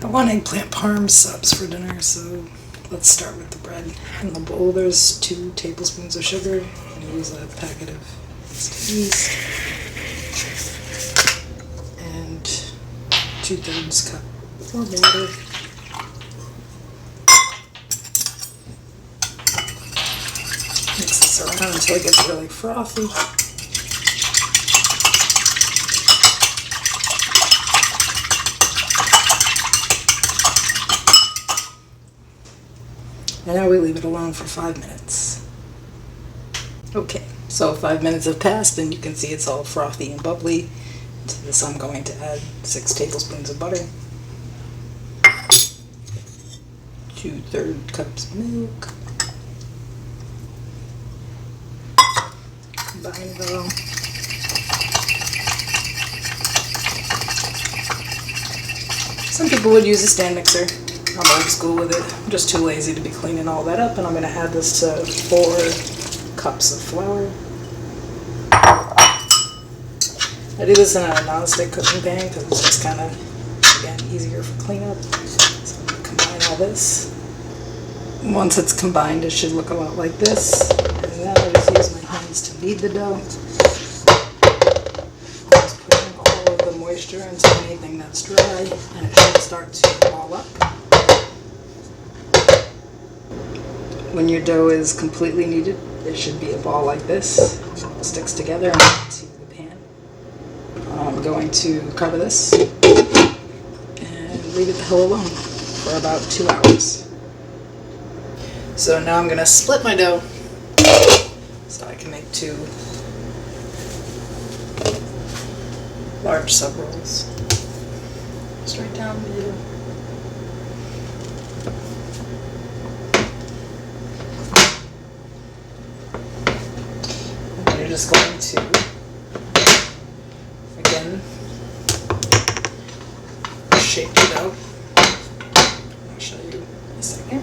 I want eggplant parm subs for dinner, so let's start with the bread. In the bowl there's 2 tablespoons of sugar. I'm going to use a packet of yeast and 2/3 cup of water. Mix this around until it gets really frothy. And now we leave it alone for 5 minutes. Okay, so 5 minutes have passed and you can see it's all frothy and bubbly. To this I'm going to add 6 tablespoons of butter, 2/3 cups of milk, combine it all. Some people would use a stand mixer. I'm old school with it. I'm just too lazy to be cleaning all that up, and I'm going to add this to 4 cups of flour. I do this in a non-stick cooking pan because it's just kind of, again, easier for cleanup. So I'm going to combine all this. Once it's combined, it should look a lot like this. And then I just use my hands to knead the dough. Just putting all of the moisture into anything that's dry, and it should start to ball up. When your dough is completely kneaded, it should be a ball like this. It all sticks together into the pan. I'm going to cover this and leave it the hell alone for about 2 hours. So now I'm going to split my dough so I can make 2 large sub rolls. Straight down the middle. You're just going to, again, shape it out. I'll show you in a second.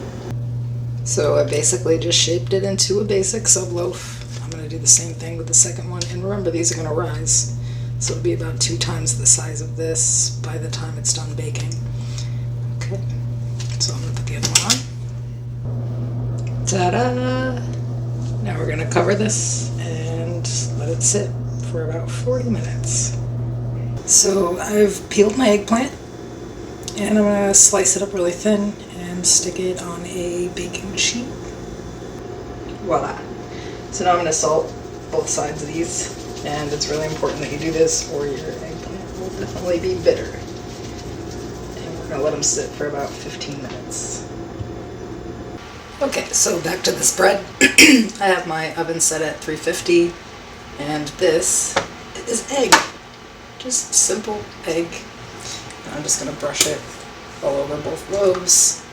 So I basically just shaped it into a basic sub loaf. I'm going to do the same thing with the second one, and remember these are going to rise. So it'll be about 2 times the size of this by the time it's done baking. Okay, so I'm going to put the other one on. Ta-da! Now we're going to cover this and let it sit for about 40 minutes. So I've peeled my eggplant and I'm going to slice it up really thin and stick it on a baking sheet. Voila! So now I'm going to salt both sides of these, and it's really important that you do this or your eggplant will definitely be bitter. And we're going to let them sit for about 15 minutes. Okay, so back to this bread. I have my oven set at 350, and this is egg. Just simple egg. And I'm just going to brush it all over both loaves.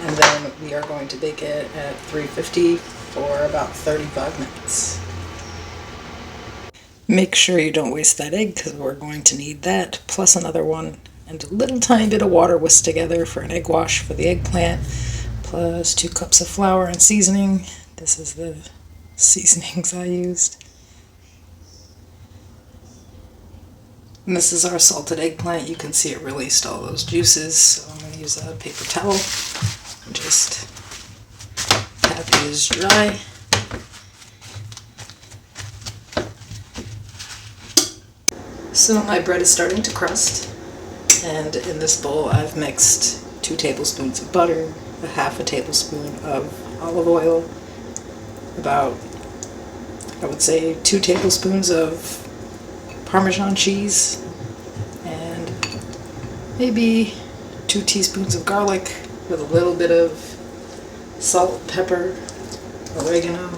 And then we are going to bake it at 350 for about 35 minutes. Make sure you don't waste that egg because we're going to need that, plus another one. And a little tiny bit of water whisked together for an egg wash for the eggplant, plus 2 cups of flour and seasoning. This is the seasonings I used. And this is our salted eggplant. You can see it released all those juices, so I'm going to use a paper towel and just pat these dry. So my bread is starting to crust. And in this bowl I've mixed 2 tablespoons of butter, a half a tablespoon of olive oil, about, I would say, 2 tablespoons of Parmesan cheese, and maybe 2 teaspoons of garlic with a little bit of salt, pepper, oregano.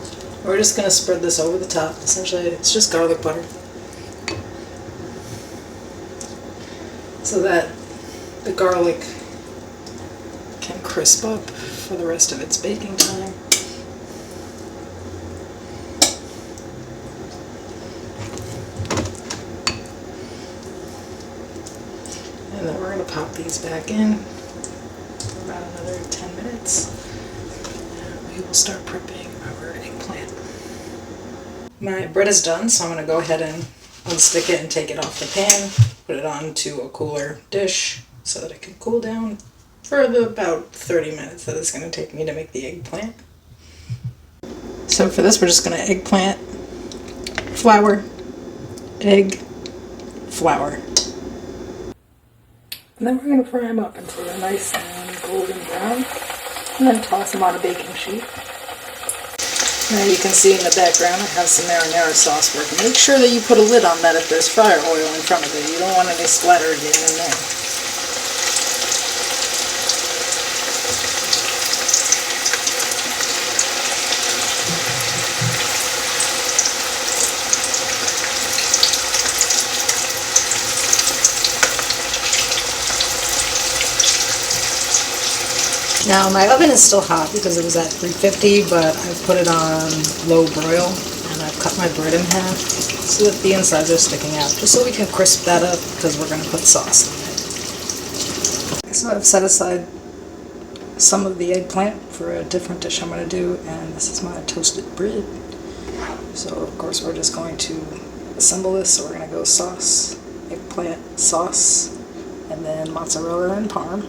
We're just going to spread this over the top. Essentially it's just garlic butter, so that the garlic can crisp up for the rest of its baking time. And then we're going to pop these back in for about another 10 minutes. And we will start prepping our eggplant. My bread is done, so I'm going to go ahead and unstick it and take it off the pan, put it onto a cooler dish so that it can cool down for the about 30 minutes that it's going to take me to make the eggplant. So for this, we're just going to eggplant, flour, egg, flour. And then we're going to fry them up until they're nice and golden brown, and then toss them on a baking sheet. Now you can see in the background I have some marinara sauce working. Make sure that you put a lid on that if there's fryer oil in front of it. You don't want any splatter getting in there. Now my oven is still hot because it was at 350, but I've put it on low broil and I've cut my bread in half so that the insides are sticking out, just so we can crisp that up because we're going to put sauce on it. So I've set aside some of the eggplant for a different dish I'm going to do, and this is my toasted bread. So of course we're just going to assemble this, so we're going to go sauce, eggplant, sauce, and then mozzarella and parm.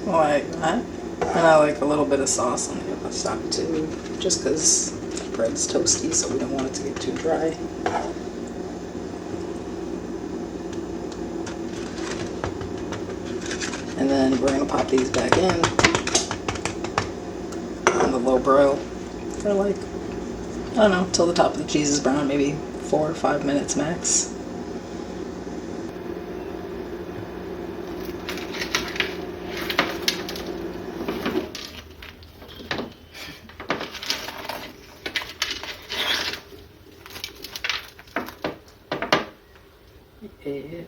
Like that. And I like a little bit of sauce on the other side too, just because the bread's toasty, so we don't want it to get too dry. And then we're going to pop these back in on the low broil for like, I don't know, till the top of the cheese is brown, maybe 4 or 5 minutes max. Yes.